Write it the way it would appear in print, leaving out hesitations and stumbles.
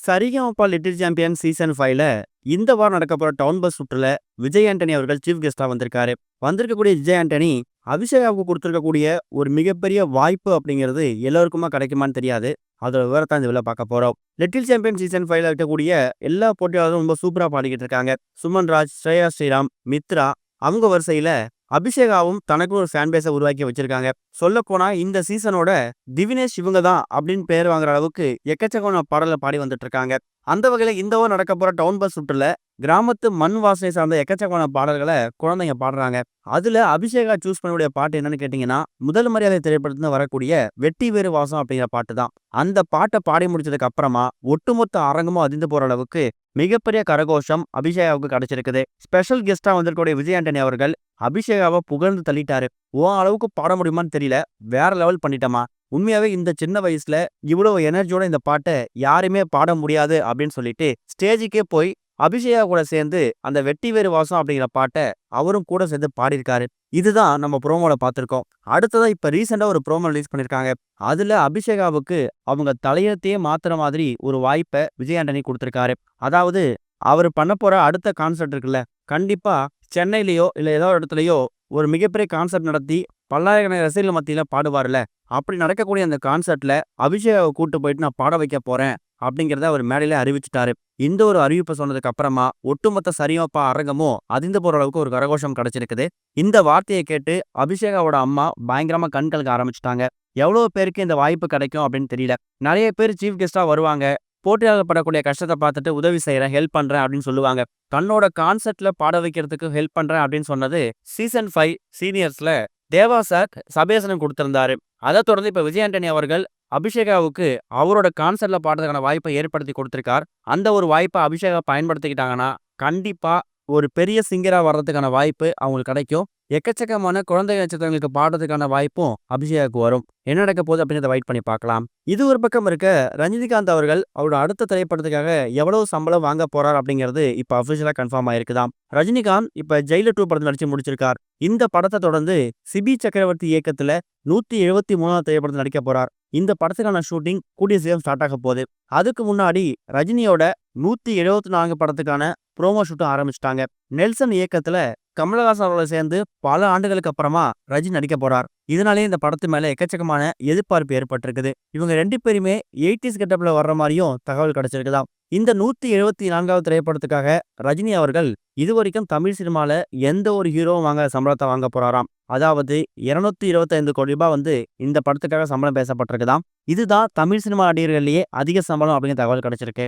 Sa Re Ga Ma Pa little champion season 5ல இந்த வாரம் நடக்க போற டவுன் பஸ் சுற்றுல விஜய் ஆண்டனி அவர்கள் சீஃப் கெஸ்டா வந்திருக்காரு. வந்திருக்கக்கூடிய விஜய் ஆண்டனி அபிஷேகாவுக்கு கொடுத்திருக்கக்கூடிய ஒரு மிகப்பெரிய வாய்ப்பு அப்படிங்கிறது எல்லோருக்குமா கிடைக்குமான்னு தெரியாது. அதோட விவரத்தை இந்த இதில் பார்க்க போறோம். லிட்டில் சாம்பியன் சீசன் 5ல இருக்கக்கூடிய எல்லா போட்டியாளரும் ரொம்ப சூப்பரா பாடிக்கிட்டு இருக்காங்க. சுமன் ராஜ், ஸ்ரேயா ஸ்ரீராம், மித்ரா அவங்க வரிசையில அபிஷேகாவும் தனக்கு ஒரு ஃபேன் பேஸை உருவாக்கி வச்சிருக்காங்க. சொல்ல போனா இந்த சீசனோட திவினேஷ் இவங்க தான் அப்படின்னு பேர் வாங்குற அளவுக்கு எக்கச்சக்கமான பாடலை பாடி வந்துட்டு இருக்காங்க. அந்த வகையில இந்த வாரம் நடக்க போற டவுன் பஸ் சுற்றுல கிராமத்து மண் வாசனை சார்ந்த எக்கச்சக்கமான பாடல்களை குழந்தைங்க பாடுறாங்க. அதுல அபிஷேகா சூஸ் பண்ணக்கூடிய பாட்டு என்னன்னு கேட்டீங்கன்னா, முதல் மரியாதை திரைப்படத்துல வரக்கூடிய வெட்டி வேறு வாசம் அப்படிங்கிற பாட்டு தான். அந்த பாட்டை பாடி முடிச்சதுக்கு அப்புறமா ஒட்டுமொத்த அரங்கமும் அதிர்ந்து போற அளவுக்கு மிகப்பெரிய கரகோஷம் அபிஷேகாவுக்கு கிடைச்சிருக்குது. ஸ்பெஷல் கெஸ்டா வந்திருக்கக்கூடிய விஜய் ஆண்டனி அவர்கள் அபிஷேகாவை புகழ்ந்து தள்ளிட்டாரு. அளவுக்கு பாட முடியுமான்னு தெரியல, வேற லெவல் பண்ணிட்டமா. உண்மையாவே இந்த சின்ன வயசுல இவ்வளவு எனர்ஜியோட இந்த பாட்டை யாருமே பாட முடியாது அப்படின்னு சொல்லிட்டு ஸ்டேஜுக்கே போய் அபிஷேகா கூட சேர்ந்து அந்த வெட்டி வேறு வாசம் அப்படிங்கிற பாட்டை அவரும் கூட சேர்ந்து பாடியிருக்காரு. இதுதான் நம்ம ப்ரோமோல பார்த்திருக்கோம். அடுத்ததா இப்ப ரீசெண்டா ஒரு ப்ரோமோ ரிலீஸ் பண்ணிருக்காங்க. அதுல அபிஷேகாவுக்கு அவங்க தலையத்தையே மாத்துற மாதிரி ஒரு வாய்ப்பை விஜய் ஆண்டனி கொடுத்திருக்காரு. அதாவது அவர் பண்ண போற அடுத்த கான்சர்ட் இருக்குல்ல, கண்டிப்பா சென்னையிலயோ இல்ல ஏதோ ஒரு இடத்துலயோ ஒரு மிகப்பெரிய கான்சர்ட் நடத்தி பல்லாயிரக்கணக்கான ரசிகர்கள் மத்தியில பாடுவார்ல, அப்படி நடக்கக்கூடிய அந்த கான்சர்ட்ல அபிஷேகாவை கூட்டு போயிட்டு நான் பாட வைக்க போறேன் அப்படிங்கிறத அவர் மேடையில அறிவிச்சிட்டாரு. இந்த ஒரு அறிவிப்பை சொன்னதுக்கு அப்புறமா ஒட்டுமொத்த சரிகமபா அரங்கமும் அதிர்ந்து போற அளவுக்கு ஒரு கரகோஷம் கிடைச்சிருக்குது. இந்த வார்த்தையை கேட்டு அபிஷேகாவோட அம்மா பயங்கரமா கண் கலங்க ஆரம்பிச்சிட்டாங்க. எவ்வளவு பேருக்கு இந்த வாய்ப்பு கிடைக்கும் அப்படின்னு தெரியல. நிறைய பேர் சீஃப் கெஸ்டா வருவாங்க. போட்டியாளர் படக்கூடிய கஷ்டத்தை பார்த்துட்டு உதவி செய்யறேன், ஹெல்ப் பண்றேன் அப்படின்னு சொல்லுவாங்க. தன்னோட கான்சர்ட்ல பாட வைக்கிறதுக்கு ஹெல்ப் பண்றேன் அப்படின்னு சொன்னது சீசன் 5 சீனியர்ஸ்ல தேவா சார் சபேசனம் கொடுத்திருந்தாரு. அதை தொடர்ந்து இப்ப விஜய் ஆண்டனி அவர்கள் அபிஷேகாவுக்கு அவரோட கான்சர்ட்ல பாடுறதுக்கான வாய்ப்பை ஏற்படுத்தி கொடுத்திருக்கார். அந்த ஒரு வாய்ப்பை அபிஷேகா பயன்படுத்திக்கிட்டாங்கன்னா கண்டிப்பா ஒரு பெரிய சிங்கரா வர்றதுக்கான வாய்ப்பு அவங்களுக்கு கிடைக்கும். எக்கச்சக்கமான குழந்தை நட்சத்திரங்களுக்கு பாடுறதுக்கான வாய்ப்பும் அபிஷேகாவுக்கு வரும். என்ன நடக்க போகுது அப்படின்றத வெயிட் பண்ணி பார்க்கலாம். இது ஒரு பக்கம் இருக்க, ரஜினிகாந்த் அவர்கள் அவரோட அடுத்த திரைப்படத்துக்காக எவ்வளவு சம்பளம் வாங்க போறார் அப்படிங்கிறது இப்ப அபிஷியலா கன்ஃபார்ம் ஆயிருக்குதாம். ரஜினிகாந்த் இப்ப ஜெயிலர் 2 படத்தில் நடிச்சு முடிச்சிருக்கார். இந்த படத்தை தொடர்ந்து சிபி சக்கரவர்த்தி இயக்கத்துல 173வது திரைப்படத்தில் நடிக்க போறார். இந்த படத்துக்கான ஷூட்டிங் கூடிய சீக்கிரம் ஸ்டார்ட் ஆக போகுது. அதுக்கு முன்னாடி ரஜினியோட 174 படத்துக்கான ப்ரோமோ ஷூட்டும் ஆரம்பிச்சிட்டாங்க. நெல்சன் இயக்கத்துல கமலஹாசன் அவர்களை சேர்ந்து பல ஆண்டுகளுக்கு அப்புறமா ரஜினி நடிக்க போறார். இதனாலே இந்த படத்து மேல எக்கச்சக்கமான எதிர்பார்ப்பு ஏற்பட்டிருக்குது. இவங்க 2 பேருமே 80s கெட்டப்ல வர்ற மாதிரியும் தகவல் கிடைச்சிருக்குதாம். இந்த 174வது திரைப்படத்துக்காக ரஜினி அவர்கள் இதுவரைக்கும் தமிழ் சினிமால எந்த ஒரு ஹீரோவும் வாங்க சம்பளத்தை வாங்க போறாராம். அதாவது 225 கோடி ரூபாய் இந்த படத்துக்காக சம்பளம் பேசப்பட்டிருக்குதாம். இதுதான் தமிழ் சினிமா நடிகர்கள்லயே அதிக சம்பளம் அப்படிங்கிற தகவல் கிடைச்சிருக்கு.